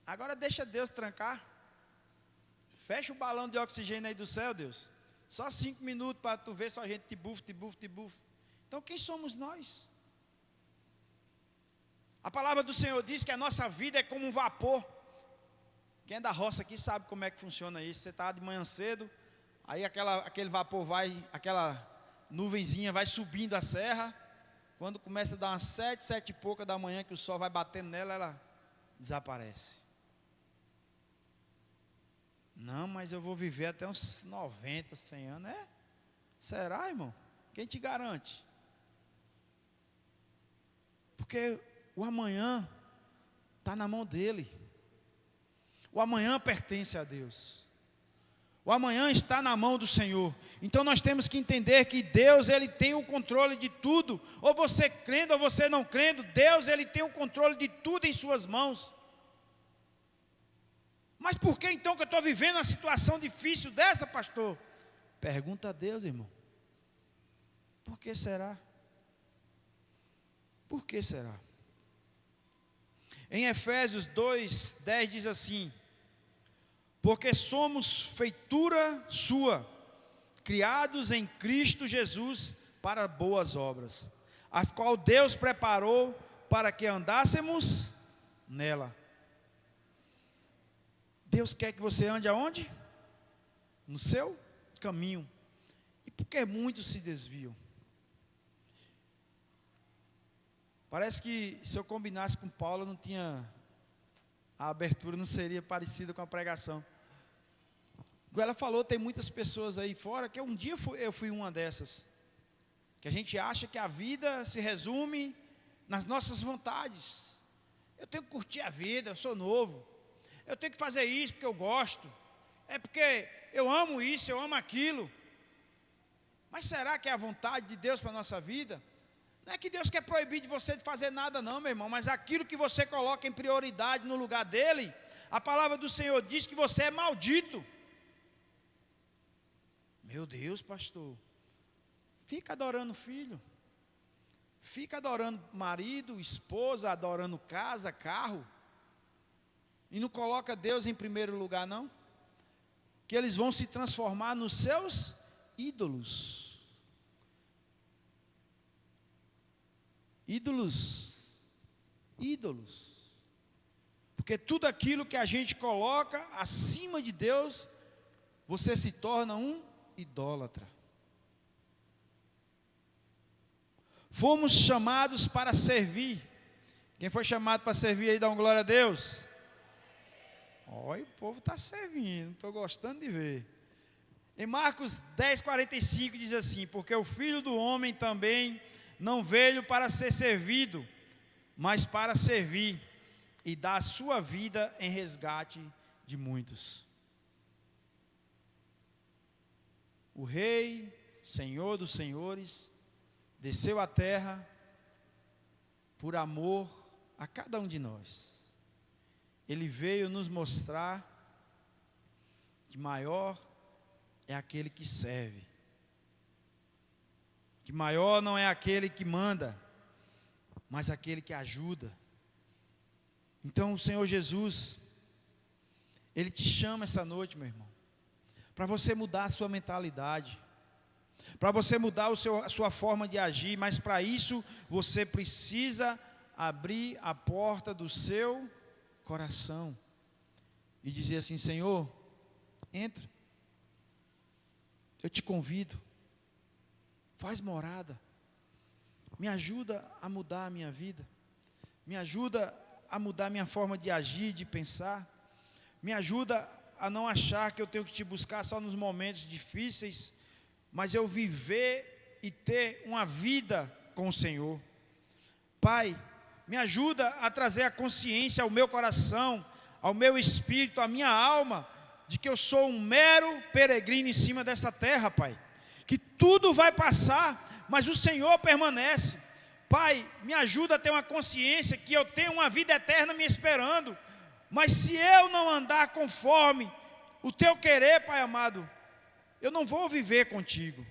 Agora deixa Deus trancar. Fecha o balão de oxigênio aí do céu, Deus. Só 5 minutos para tu ver só a gente te bufo. Então quem somos nós? A palavra do Senhor diz que a nossa vida é como um vapor. Quem é da roça aqui sabe como é que funciona isso. Você está de manhã cedo, aí aquele vapor aquela nuvenzinha vai subindo a serra. Quando começa a dar umas 7 e pouca da manhã, que o sol vai batendo nela, ela desaparece. Não, mas eu vou viver até uns 90, 100 anos. Será, irmão? Quem te garante? Porque o amanhã está na mão dele. O amanhã pertence a Deus. O amanhã está na mão do Senhor. Então nós temos que entender que Deus, Ele tem o controle de tudo. Ou você crendo ou você não crendo, Deus, Ele tem o controle de tudo em suas mãos. Mas por que então que eu estou vivendo uma situação difícil dessa, pastor? Pergunta a Deus, irmão. Por que será? Por que será? Em Efésios 2:10 diz assim: porque somos feitura sua, criados em Cristo Jesus para boas obras, as quais Deus preparou para que andássemos nela. Deus quer que você ande aonde? No seu caminho. E por que muitos se desviam? Parece que se eu combinasse com Paulo, não tinha... a abertura não seria parecida com a pregação. Como ela falou, tem muitas pessoas aí fora, que um dia eu fui uma dessas, que a gente acha que a vida se resume nas nossas vontades. Eu tenho que curtir a vida, eu sou novo. Eu tenho que fazer isso porque eu gosto. É porque eu amo isso, eu amo aquilo. Mas será que é a vontade de Deus para a nossa vida? Não é que Deus quer proibir de você de fazer nada não, meu irmão, mas aquilo que você coloca em prioridade no lugar dele, a palavra do Senhor diz que você é maldito. Meu Deus, pastor, fica adorando filho, fica adorando marido, esposa, adorando casa, carro, e não coloca Deus em primeiro lugar não, que eles vão se transformar nos seus ídolos. Ídolos, porque tudo aquilo que a gente coloca acima de Deus, você se torna um idólatra. Fomos chamados para servir. Quem foi chamado para servir aí, dá uma glória a Deus. Olha, o povo está servindo, estou gostando de ver. Em Marcos 10:45 diz assim: porque o Filho do Homem também não veio para ser servido, mas para servir e dar a sua vida em resgate de muitos. O Rei, Senhor dos Senhores, desceu à terra por amor a cada um de nós. Ele veio nos mostrar que maior é aquele que serve. Que maior não é aquele que manda, mas aquele que ajuda. Então o Senhor Jesus, Ele te chama essa noite, meu irmão, para você mudar a sua mentalidade, para você mudar a sua forma de agir, mas para isso você precisa abrir a porta do seu coração e dizer assim: Senhor, entra, eu te convido, faz morada, me ajuda a mudar a minha vida, me ajuda a mudar a minha forma de agir, de pensar, me ajuda a não achar que eu tenho que te buscar só nos momentos difíceis, mas eu viver e ter uma vida com o Senhor. Pai, me ajuda a trazer a consciência ao meu coração, ao meu espírito, à minha alma, de que eu sou um mero peregrino em cima dessa terra, Pai. Que tudo vai passar, mas o Senhor permanece. Pai, me ajuda a ter uma consciência que eu tenho uma vida eterna me esperando. Mas se eu não andar conforme o teu querer, Pai amado, eu não vou viver contigo.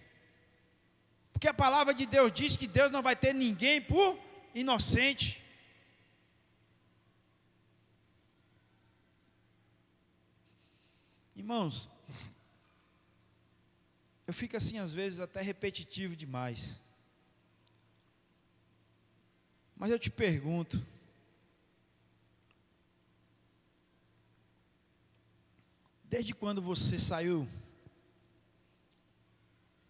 Porque a palavra de Deus diz que Deus não vai ter ninguém por inocente. Irmãos, eu fico assim às vezes até repetitivo demais. Mas eu te pergunto, desde quando você saiu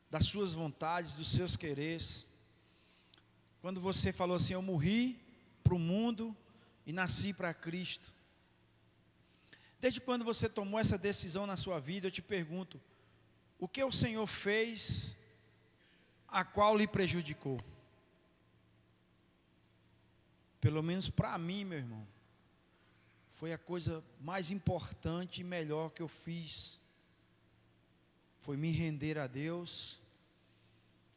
das suas vontades, dos seus quereres, quando você falou assim: eu morri para o mundo e nasci para Cristo, desde quando você tomou essa decisão na sua vida, eu te pergunto, o que o Senhor fez a qual lhe prejudicou? Pelo menos para mim, meu irmão, foi a coisa mais importante e melhor que eu fiz. Foi me render a Deus,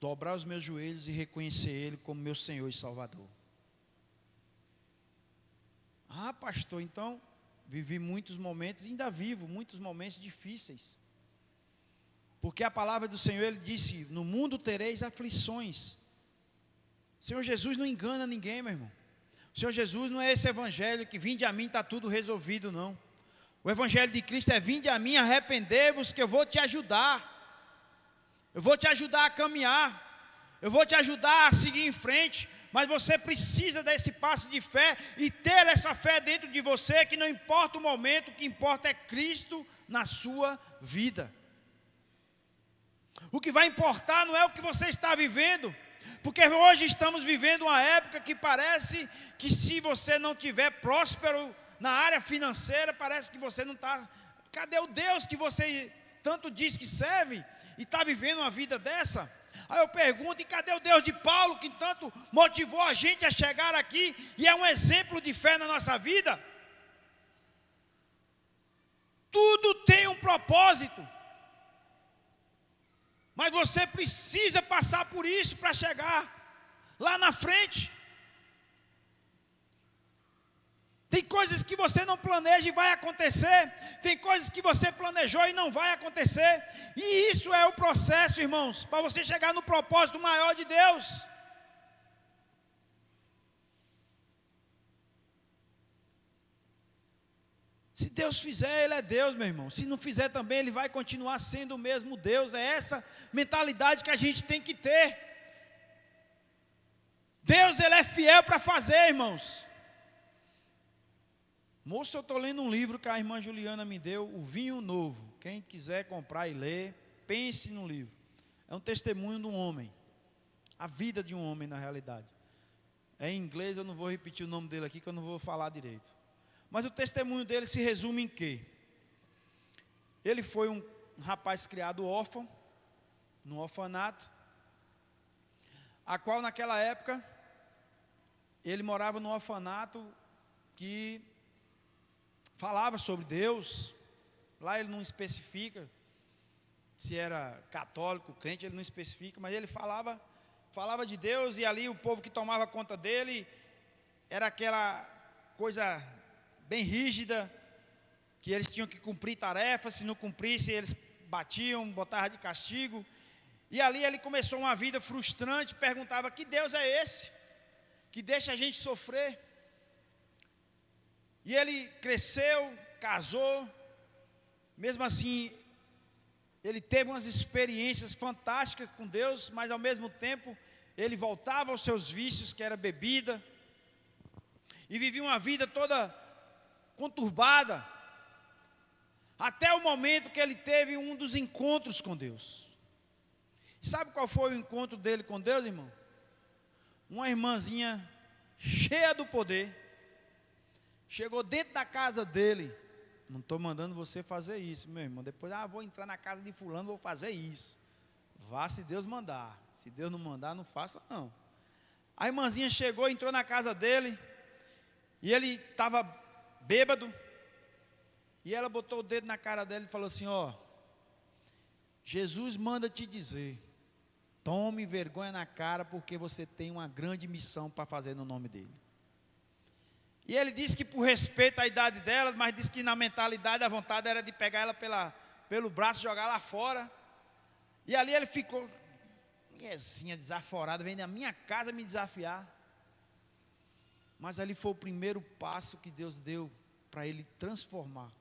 dobrar os meus joelhos e reconhecer Ele como meu Senhor e Salvador. Ah, pastor, então vivi muitos momentos, ainda vivo muitos momentos difíceis. Porque a palavra do Senhor, Ele disse: no mundo tereis aflições. O Senhor Jesus não engana ninguém, meu irmão. O Senhor Jesus não é esse evangelho que vinde a mim está tudo resolvido, não. O evangelho de Cristo é: vinde a mim, arrependei-vos que eu vou te ajudar. Eu vou te ajudar a caminhar. Eu vou te ajudar a seguir em frente. Mas você precisa desse passo de fé e ter essa fé dentro de você, que não importa o momento, o que importa é Cristo na sua vida. O que vai importar não é o que você está vivendo, porque hoje estamos vivendo uma época que parece que se você não tiver próspero na área financeira, parece que você não está. Cadê o Deus que você tanto diz que serve e está vivendo uma vida dessa? Aí eu pergunto: e cadê o Deus de Paulo, que tanto motivou a gente a chegar aqui e é um exemplo de fé na nossa vida? Tudo tem um propósito, mas você precisa passar por isso para chegar lá na frente. Tem coisas que você não planeja e vai acontecer. Tem coisas que você planejou e não vai acontecer. E isso é o processo, irmãos, para você chegar no propósito maior de Deus. Se Deus fizer, Ele é Deus, meu irmão. Se não fizer também, Ele vai continuar sendo o mesmo Deus. É essa mentalidade que a gente tem que ter. Deus, Ele é fiel para fazer, irmãos. Moço, eu estou lendo um livro que a irmã Juliana me deu, O Vinho Novo. Quem quiser comprar e ler, pense no livro. É um testemunho de um homem. A vida de um homem, na realidade. É em inglês, eu não vou repetir o nome dele aqui, que eu não vou falar direito. Mas o testemunho dele se resume em quê? Ele foi um rapaz criado órfão, num orfanato, a qual naquela época, ele morava num orfanato que falava sobre Deus. Lá ele não especifica se era católico, crente, ele não especifica, mas ele falava de Deus, e ali o povo que tomava conta dele era aquela coisa bem rígida, que eles tinham que cumprir tarefas, se não cumprissem eles batiam, botavam de castigo. E ali ele começou uma vida frustrante, perguntava: que Deus é esse que deixa a gente sofrer? E ele cresceu, casou, mesmo assim ele teve umas experiências fantásticas com Deus, mas ao mesmo tempo ele voltava aos seus vícios, que era bebida, e vivia uma vida toda conturbada, até o momento que ele teve um dos encontros com Deus. Sabe qual foi o encontro dele com Deus, irmão? Uma irmãzinha cheia do poder chegou dentro da casa dele. Não estou mandando você fazer isso, meu irmão. Depois, vou entrar na casa de fulano, vou fazer isso. Vá se Deus mandar. Se Deus não mandar, não faça não. A irmãzinha chegou, entrou na casa dele, e ele estava bêbado, e ela botou o dedo na cara dele e falou assim: Jesus manda te dizer, tome vergonha na cara, porque você tem uma grande missão para fazer no nome dele. E ele disse que por respeito à idade dela, mas disse que na mentalidade a vontade era de pegar ela pelo braço e jogar lá fora. E ali ele ficou, mulherzinha desaforada, vem na minha casa me desafiar. Mas ali foi o primeiro passo que Deus deu para ele transformar.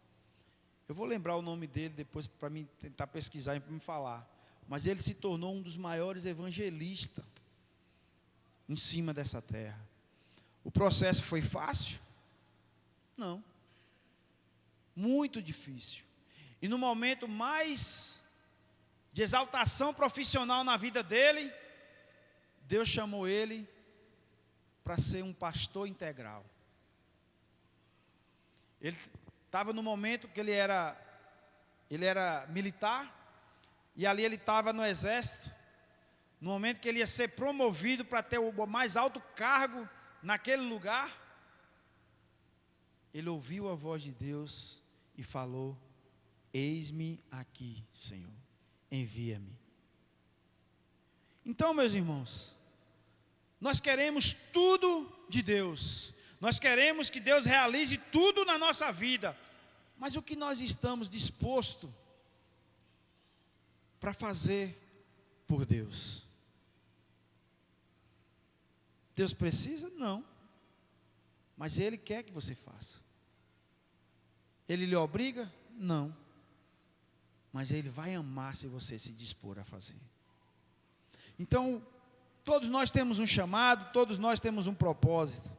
Eu vou lembrar o nome dele depois para mim tentar pesquisar e para me falar. Mas ele se tornou um dos maiores evangelistas em cima dessa terra. O processo foi fácil? Não. Muito difícil. E no momento mais de exaltação profissional na vida dele, Deus chamou ele para ser um pastor integral. Ele estava no momento que ele era militar, e ali ele estava no exército, no momento que ele ia ser promovido para ter o mais alto cargo naquele lugar. Ele ouviu a voz de Deus e falou: eis-me aqui, Senhor, envia-me. Então, meus irmãos, nós queremos tudo de Deus, nós queremos que Deus realize tudo na nossa vida, mas o que nós estamos dispostos para fazer por Deus? Deus precisa? Não. Mas Ele quer que você faça. Ele lhe obriga? Não. Mas Ele vai amar se você se dispor a fazer. Então, todos nós temos um chamado, todos nós temos um propósito.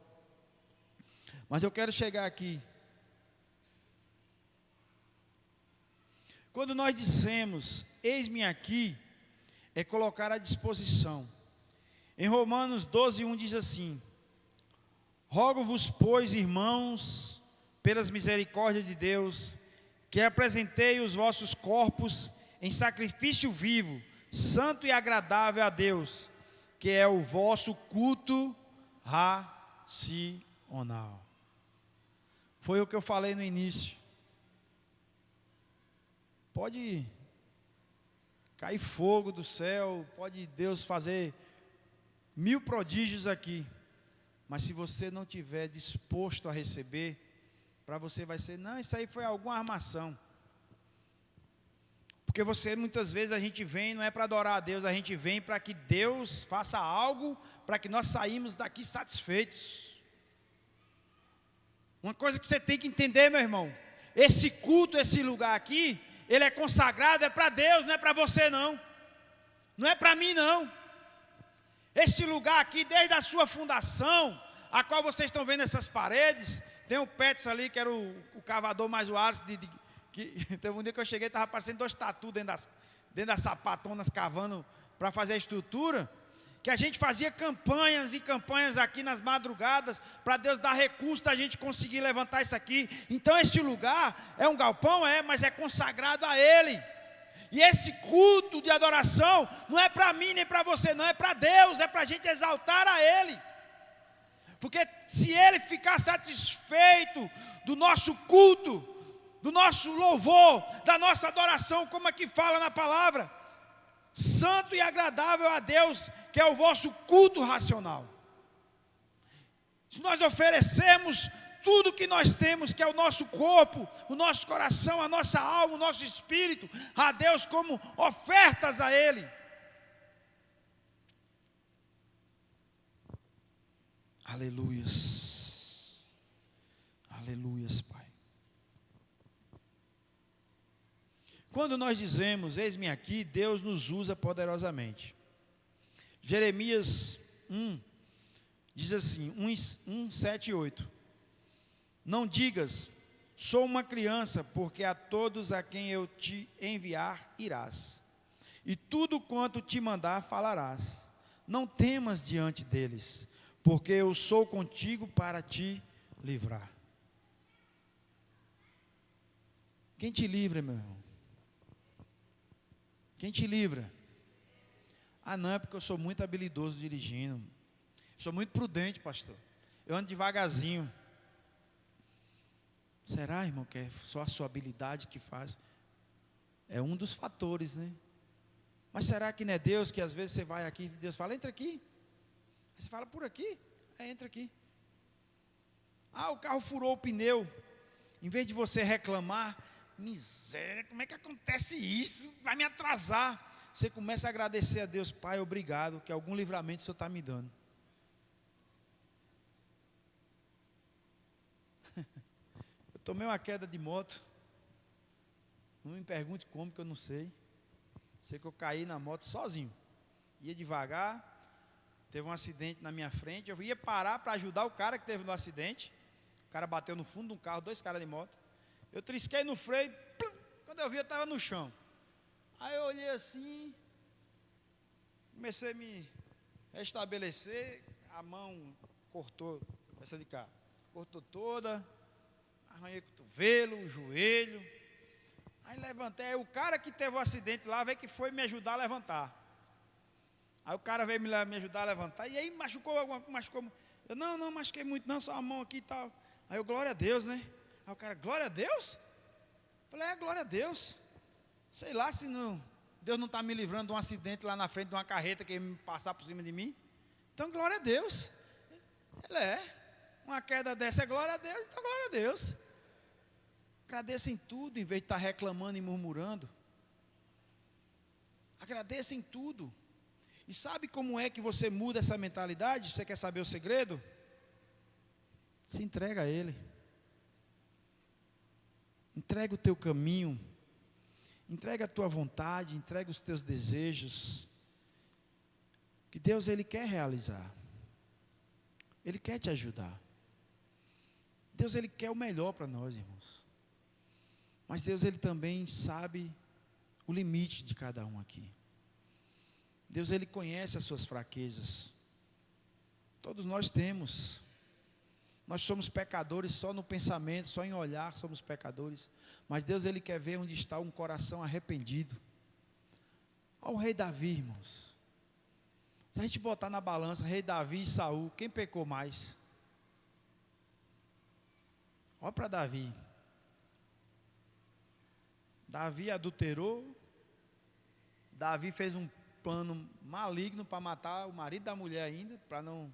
Mas eu quero chegar aqui. Quando nós dissemos, eis-me aqui, é colocar à disposição. Em Romanos 12:1 diz assim: rogo-vos, pois, irmãos, pelas misericórdias de Deus, que apresentei os vossos corpos em sacrifício vivo, santo e agradável a Deus, que é o vosso culto racional. Foi o que eu falei no início. Pode cair fogo do céu, pode Deus fazer 1000 prodígios aqui, mas se você não estiver disposto a receber, para você vai ser, não, isso aí foi alguma armação. Porque muitas vezes a gente vem, não é para adorar a Deus, a gente vem para que Deus faça algo, para que nós saímos daqui satisfeitos. Uma coisa que você tem que entender, meu irmão, esse culto, esse lugar aqui, ele é consagrado, é para Deus, não é para você não. Não é para mim não. Esse lugar aqui, desde a sua fundação, a qual vocês estão vendo essas paredes, tem o Pets ali, que era o cavador mais o Alisson, que teve um dia que eu cheguei, estava parecendo 2 tatu dentro das sapatonas, cavando para fazer a estrutura, que a gente fazia campanhas e campanhas aqui nas madrugadas, para Deus dar recurso da gente conseguir levantar isso aqui. Então esse lugar é um galpão, mas é consagrado a Ele. E esse culto de adoração não é para mim nem para você, não, é para Deus, é para a gente exaltar a Ele. Porque se Ele ficar satisfeito do nosso culto, do nosso louvor, da nossa adoração, como aqui fala na palavra, santo e agradável a Deus, que é o vosso culto racional. Se nós oferecemos tudo que nós temos, que é o nosso corpo, o nosso coração, a nossa alma, o nosso espírito, a Deus como ofertas a Ele. Aleluias. Aleluias, Pai. Quando nós dizemos, eis-me aqui, Deus nos usa poderosamente. Jeremias 1, diz assim, 1, 7 e 8. Não digas, sou uma criança, porque a todos a quem eu te enviar irás. E tudo quanto te mandar falarás. Não temas diante deles, porque eu sou contigo para te livrar. Quem te livra, meu irmão? Quem te livra? Ah, não, é porque eu sou muito habilidoso dirigindo. Sou muito prudente, pastor. Eu ando devagarzinho. Será, irmão, que é só a sua habilidade que faz? É um dos fatores, né? Mas será que não é Deus que às vezes você vai aqui e Deus fala, entra aqui. Aí você fala, por aqui? Entra aqui. Ah, o carro furou o pneu. Em vez de você reclamar, miséria, como é que acontece isso? Vai me atrasar. Você começa a agradecer a Deus, Pai, obrigado, que algum livramento o Senhor está me dando. Eu tomei uma queda de moto. Não me pergunte como, que eu não sei. Sei que eu caí na moto sozinho. Ia devagar. Teve um acidente na minha frente. Eu ia parar para ajudar o cara que teve no acidente. O cara bateu no fundo de um carro, 2 caras de moto. Eu trisquei no freio. Plum, quando eu vi, eu estava no chão. Aí eu olhei assim. Comecei a me restabelecer. A mão cortou, essa de cá. Cortou toda. Arranhei o cotovelo, o joelho. Aí levantei. Aí o cara que teve o acidente lá veio que foi me ajudar a levantar. Aí o cara veio me ajudar a levantar. E aí machucou alguma coisa? Machucou. Eu, não machuquei muito não, só a mão aqui e tal. Aí eu, glória a Deus, né? Aí o cara, glória a Deus? Eu falei, glória a Deus. Sei lá se não, Deus não está me livrando de um acidente lá na frente de uma carreta que ia me passar por cima de mim. Então glória a Deus. Ele uma queda dessa é glória a Deus, então glória a Deus. Agradeça em tudo, em vez de estar reclamando e murmurando. Agradeça em tudo. E sabe como é que você muda essa mentalidade? Você quer saber o segredo? Se entrega a Ele. Entrega o teu caminho. Entrega a tua vontade. Entrega os teus desejos. Que Deus, Ele quer realizar. Ele quer te ajudar. Deus, Ele quer o melhor para nós, irmãos. Mas Deus, Ele também sabe o limite de cada um aqui. Deus, Ele conhece as suas fraquezas. Todos nós temos. Nós somos pecadores só no pensamento, só em olhar somos pecadores. Mas Deus, Ele quer ver onde está um coração arrependido. Olha o rei Davi, irmãos. Se a gente botar na balança rei Davi e Saul, quem pecou mais? Olha para Davi. Davi adulterou. Davi fez um plano maligno para matar o marido da mulher ainda, para não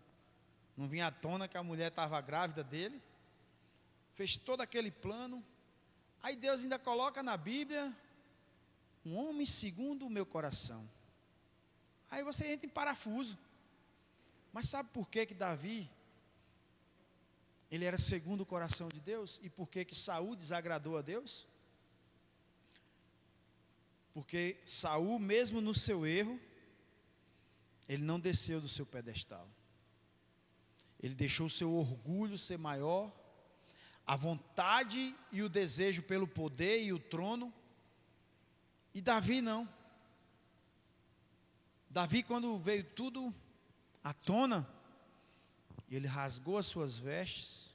vir à tona que a mulher estava grávida dele. Fez todo aquele plano. Aí Deus ainda coloca na Bíblia, um homem segundo o meu coração. Aí você entra em parafuso. Mas sabe por que Davi, ele era segundo o coração de Deus? E por que Saul desagradou a Deus? Porque Saul, mesmo no seu erro, ele não desceu do seu pedestal. Ele deixou o seu orgulho ser maior, a vontade e o desejo pelo poder e o trono. E Davi não. Davi, quando veio tudo à tona, ele rasgou as suas vestes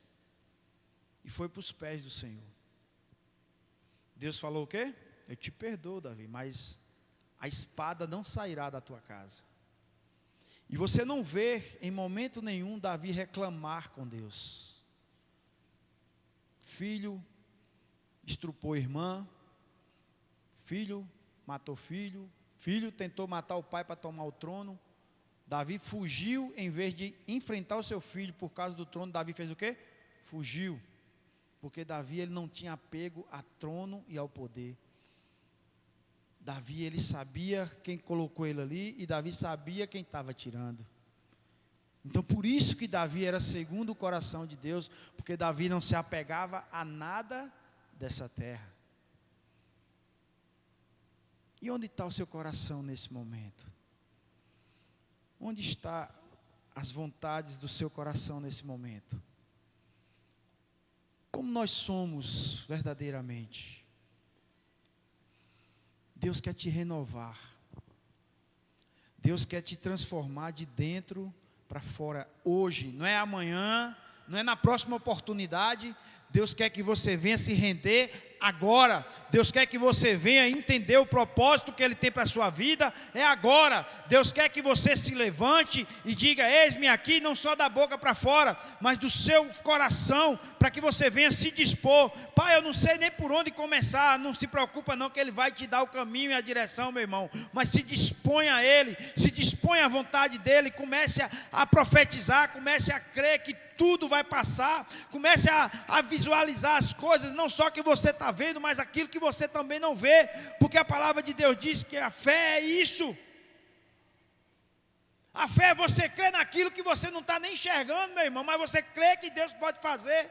e foi para os pés do Senhor. Deus falou o quê? Eu te perdoo, Davi, mas a espada não sairá da tua casa. E você não vê em momento nenhum Davi reclamar com Deus. Filho estrupou irmã, filho matou filho, filho tentou matar o pai para tomar o trono. Davi fugiu, em vez de enfrentar o seu filho por causa do trono. Davi fez o quê? Fugiu. Porque Davi, ele não tinha apego a trono e ao poder. Davi, ele sabia quem colocou ele ali, e Davi sabia quem estava tirando. Então, por isso que Davi era segundo o coração de Deus, porque Davi não se apegava a nada dessa terra. E onde está o seu coração nesse momento? Onde estão as vontades do seu coração nesse momento? Como nós somos verdadeiramente? Deus quer te renovar. Deus quer te transformar de dentro para fora hoje, não é amanhã, não é na próxima oportunidade. Deus quer que você venha se render agora. Deus quer que você venha entender o propósito que Ele tem para a sua vida, é agora. Deus quer que você se levante e diga: eis-me aqui, não só da boca para fora, mas do seu coração, para que você venha se dispor. Pai, eu não sei nem por onde começar. Não se preocupa não, que Ele vai te dar o caminho e a direção, meu irmão. Mas se disponha a Ele, se disponha à vontade dEle. Comece a profetizar, comece a crer que tudo vai passar. Comece a visualizar as coisas, não só que você está vendo, mas aquilo que você também não vê, porque a palavra de Deus diz que a fé é isso. A fé é você crer naquilo que você não está nem enxergando, meu irmão, mas você crê que Deus pode fazer.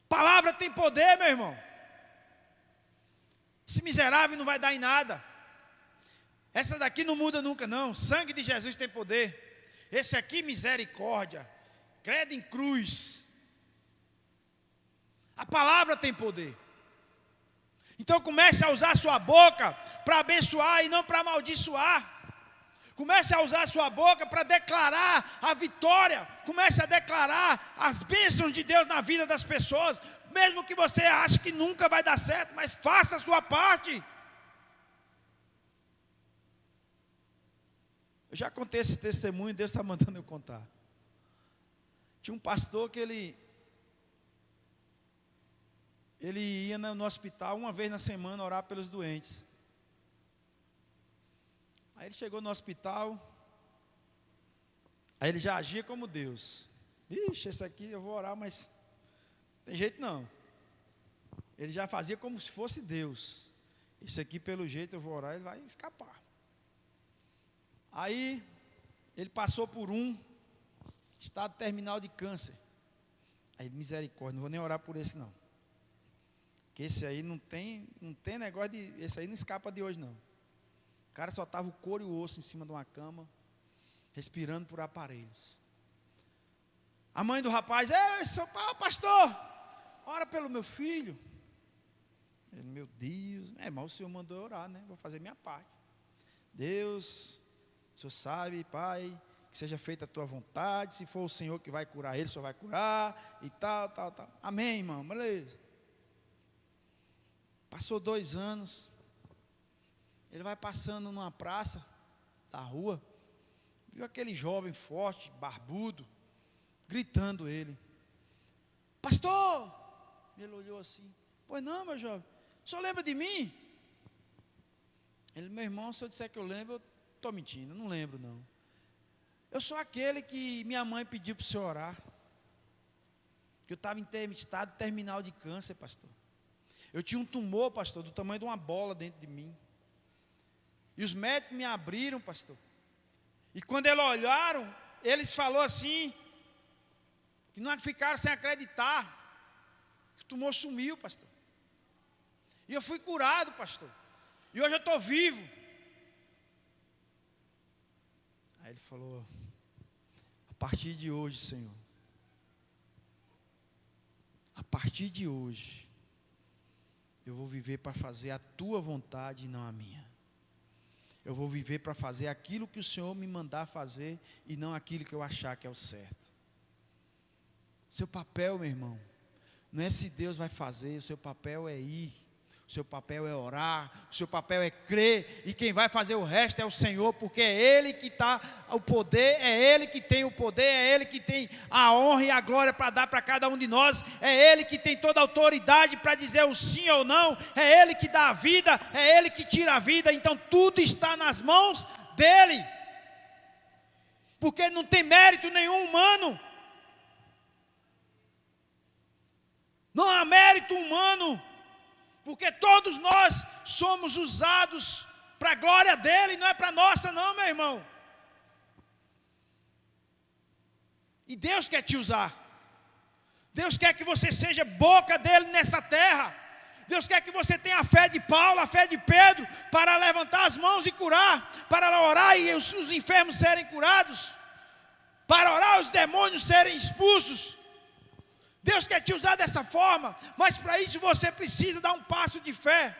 Palavra tem poder, meu irmão. Esse miserável não vai dar em nada. Essa daqui não muda nunca não. O sangue de Jesus tem poder. Esse aqui, misericórdia, credo em cruz. A palavra tem poder. Então comece a usar a sua boca para abençoar e não para amaldiçoar. Comece a usar a sua boca para declarar a vitória. Comece a declarar as bênçãos de Deus na vida das pessoas. Mesmo que você ache que nunca vai dar certo, mas faça a sua parte. Eu já contei esse testemunho, Deus está mandando eu contar. Tinha um pastor que ele ia no hospital uma vez na semana orar pelos doentes. Aí ele chegou no hospital, aí ele já agia como Deus. Vixe, esse aqui eu vou orar, mas tem jeito não. Ele já fazia como se fosse Deus. Esse aqui, pelo jeito, eu vou orar, ele vai escapar. Aí, ele passou por um estado terminal de câncer. Aí, misericórdia, não vou nem orar por esse não. Porque esse aí não tem negócio de... Esse aí não escapa de hoje não. O cara só estava o couro e o osso em cima de uma cama, respirando por aparelhos. A mãe do rapaz: ei, pastor, ora pelo meu filho. Ele: meu Deus, mas o Senhor mandou eu orar, né? Vou fazer minha parte. Deus... O Senhor sabe, Pai, que seja feita a tua vontade. Se for o Senhor que vai curar ele, o Senhor vai curar. E tal. Amém, irmão, beleza. Passou 2 anos. Ele vai passando numa praça da rua. Viu aquele jovem forte, barbudo, gritando ele: pastor! Ele olhou assim: pois não, meu jovem, o senhor lembra de mim? Ele: meu irmão, se eu disser que eu lembro, eu estou mentindo, não lembro não. Eu sou aquele que minha mãe pediu para o senhor orar, que eu estava em estado terminal de câncer, pastor. Eu tinha um tumor, pastor, do tamanho de uma bola dentro de mim. E os médicos me abriram, pastor. E quando eles olharam, eles falaram assim, que não ficaram sem acreditar, que o tumor sumiu, pastor. E eu fui curado, pastor. E hoje eu estou vivo. Aí ele falou: a partir de hoje, Senhor, a partir de hoje, eu vou viver para fazer a tua vontade e não a minha. Eu vou viver para fazer aquilo que o Senhor me mandar fazer e não aquilo que eu achar que é o certo. Seu papel, meu irmão, não é se Deus vai fazer, o seu papel é ir. O seu papel é orar, o seu papel é crer, e quem vai fazer o resto é o Senhor, porque é Ele que está o poder, é Ele que tem o poder, é Ele que tem a honra e a glória para dar para cada um de nós, é Ele que tem toda a autoridade para dizer o sim ou não, é Ele que dá a vida, é Ele que tira a vida, então tudo está nas mãos dEle. porque não tem mérito nenhum humano. Não há mérito humano, porque todos nós somos usados para a glória dele, não é para a nossa não, meu irmão. E Deus quer te usar. Deus quer que você seja boca dele nessa terra. Deus quer que você tenha a fé de Paulo, a fé de Pedro, para levantar as mãos e curar, para orar e os enfermos serem curados, para orar os demônios serem expulsos. Deus quer te usar dessa forma, mas para isso você precisa dar um passo de fé.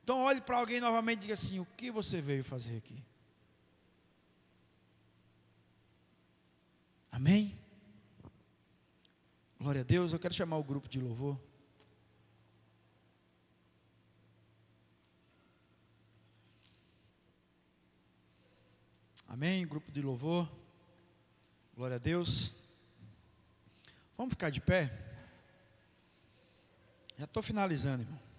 Então olhe para alguém novamente e diga assim: o que você veio fazer aqui? Amém? Glória a Deus. Eu quero chamar o grupo de louvor. Amém? Grupo de louvor. Glória a Deus. Vamos ficar de pé? Já estou finalizando, irmão.